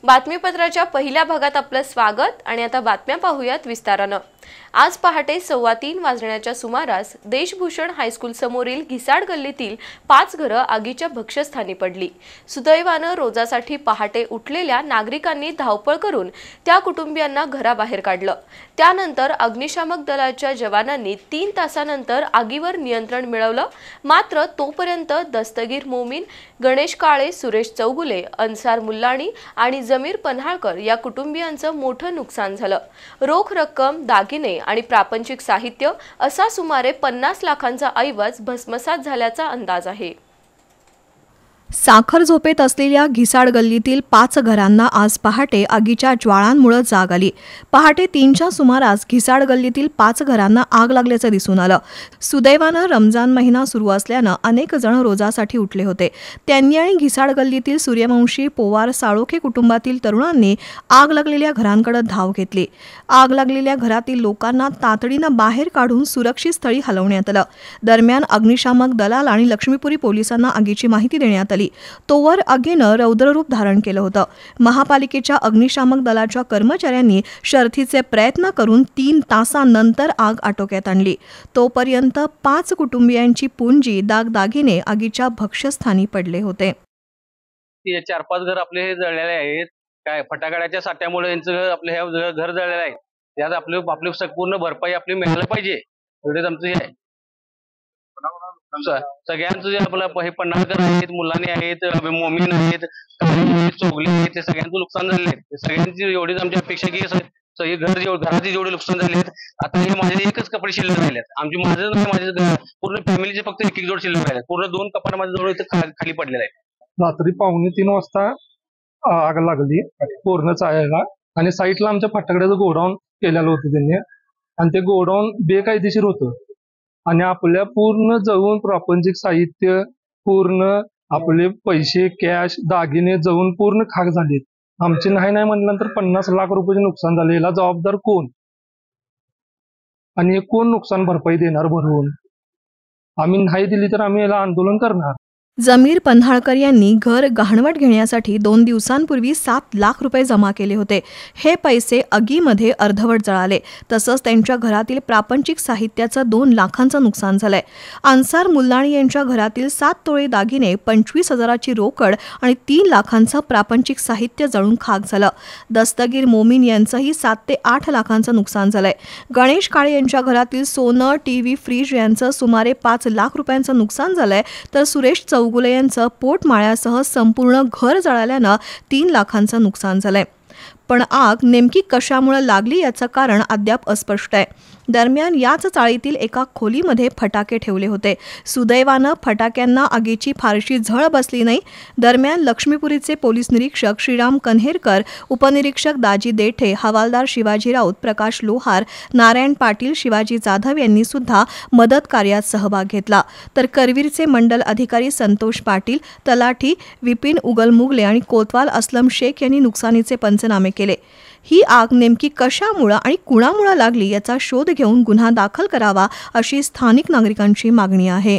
बातमीपत्राच्या पहिल्या भागात आपलं स्वागत आणि आता बातम्या पाहूयात विस्तारानं। आज पहाटे 3:15 वाजण्याच्या सुमारास देशभूषण हायस्कूल समोरील घिसाड गल्लीतील 5 घरं आगीच्या भक्ष्यस्थानी पडली। सुदैवानं रोजासाठी पहाटे उठलेल्या नागरिकांनी धावपळ करून त्या कुटुंबियांना घराबाहेर काढलं। त्यानंतर अग्निशामक दलाच्या जवानांनी 3 तासानंतर आगीवर नियंत्रण मिळवलं। मात्र तोपर्यंत दस्तगीर मोमीन, गणेश काळे, सुरेश चौगुले, अन्सार मुल्लाणी आणि जमीर पन्हाळकर या कुटुंबियांचं मोठं नुकसान झालं। रोख रक्कम, दागिने आणि प्रापंचिक साहित्य असा सुमारे 50 लाखांचा ऐवज भस्मसात झाल्याचा अंदाज आहे। साखर झोपेत असलेल्या घिसाड गल्लीतील 5 घरांना आज पहाटे आगीच्या ज्वाळांमुळे जाग आली। पहाटे 3च्या सुमारास घिसाड गल्लीतील 5 घरांना आग लागल्याचं दिसून आलं। सुदैवानं रमजान महिना सुरू असल्यानं अनेक जण रोजासाठी उठले होते। त्यांनी आणि घिसाड गल्लीतील सूर्यवंशी, पोवार, साळोखे कुटुंबातील तरुणांनी आग लागलेल्या घरांकडे धाव घेतली। आग लागलेल्या घरातील लोकांना तातडीनं बाहेर काढून सुरक्षित स्थळी हलवण्यात आलं। दरम्यान अग्निशामक दलाल आणि लक्ष्मीपुरी पोलिसांना आगीची माहिती देण्यात आली। तोवर आगीनं रौद्ररूप धारण केलं होतं। महापालिकेच्या अग्निशामक दलाच्या कर्मचाऱ्यांनी शर्थीचे प्रयत्न करून 3 तासांनंतर आग आटोक्यात आणली। तोपर्यंत 5 कुटुंबियांची पुंजी, दागदागिने आगीच्या भक्ष्यस्थानी पडले होते। 4-5 घर आपले हे जळलेले आहेत। काय फटाकड्याच्या साठ्यामुळे यांचं आपले हे घर जळलेलं आहे। त्यात आपली पूर्ण भरपाई आपली मिळायला पाहिजे एवढेच आमचं हे आहे। सगळ्यांचं जे आपलं हे पन्हाळकर आहेत, मुलाने आहेत, मोमीन आहेत, चोगले आहेत, ते सगळ्यांचं नुकसान झालेलं आहे। सगळ्यांची एवढीच आमची अपेक्षा की सगळे घराचे जेवढे नुकसान झाले आहेत, आता हे माझे एकच कपडे शिल्लक राहिले आहेत। माझे पूर्ण फॅमिलीचे फक्त एक जोड शिल्लक राहिले। पूर्ण 2 कपाट माझ्या जवळ इथं खाली पडलेला आहे। रात्री 2:45 वाजता आग लागली पूर्ण चाळायला आणि साईडला आमच्या फटाकड्याचं गोडाऊन केलेलं होतं त्यांनी आणि ते गोडाऊन बेकायदेशीर होतं आणि आपल्या पूर्ण जळून प्रापंचिक साहित्य, पूर्ण आपले पैसे, कॅश, दागिने जळून पूर्ण खाक झालेत। आमचे नाही म्हटल्यानंतर 50 लाख रुपयाचे नुकसान झाले। याला जबाबदार कोण आणि कोण नुकसान भरपाई देणार भरवून? आम्ही नाही दिली तर आम्ही याला आंदोलन करणार। जमीर पन्हाळकर यांनी घर गहाणवट घेण्यासाठी 2 दिवसांपूर्वी 7 लाख रुपये जमा केले होते। हे पैसे आगीमध्ये अर्धवट जळाले। तसंच त्यांच्या घरातील प्रापंचिक साहित्याचं 2 लाखांचं नुकसान झालंय। अन्सार मुल्लाणी यांच्या घरातील 7 तोळे दागिने, 25,000ची रोकड आणि 3 लाखांचं प्रापंचिक साहित्य जळून खाक झालं। दस्तगीर मोमीन यांचंही 7 ते 8 लाखांचं नुकसान झालंय। गणेश काळे यांच्या घरातील सोनं, टीव्ही, फ्रीज यांचं सुमारे 5 लाख रुपयांचं नुकसान झालंय। तर सुरेश चौगुले यांचं पोटमाळ्यासह संपूर्ण घर जळाल्यानं 3 लाखांचं नुकसान झालंय। पण आग नेमकी कशामुळे लागली याचं कारण अद्याप अस्पष्ट आहे। दरम्यान याच चाळीतील एका खोलीमध्ये फटाके ठेवले होते। सुदैवानं फटाक्यांना आगीची फारशी झळ बसली नाही। दरम्यान लक्ष्मीपुरीचे पोलीस निरीक्षक श्रीराम कन्हेरकर, उपनिरीक्षक दाजी देठे, हवालदार शिवाजी राऊत, प्रकाश लोहार, नारायण पाटील, शिवाजी जाधव यांनी सुद्धा मदत कार्यात सहभाग घेतला। तर करवीरचे मंडल अधिकारी संतोष पाटील, तलाठी विपिन उगलमुगले आणि कोतवाल असलम शेख यांनी नुकसानीचे पंचनामे केले। ही आग नेमकी कशामुळे आणि कुणामुळे लागली याचा शोध घेऊन गुन्हा दाखल करावा अशी स्थानिक नागरिकांची मागणी आहे।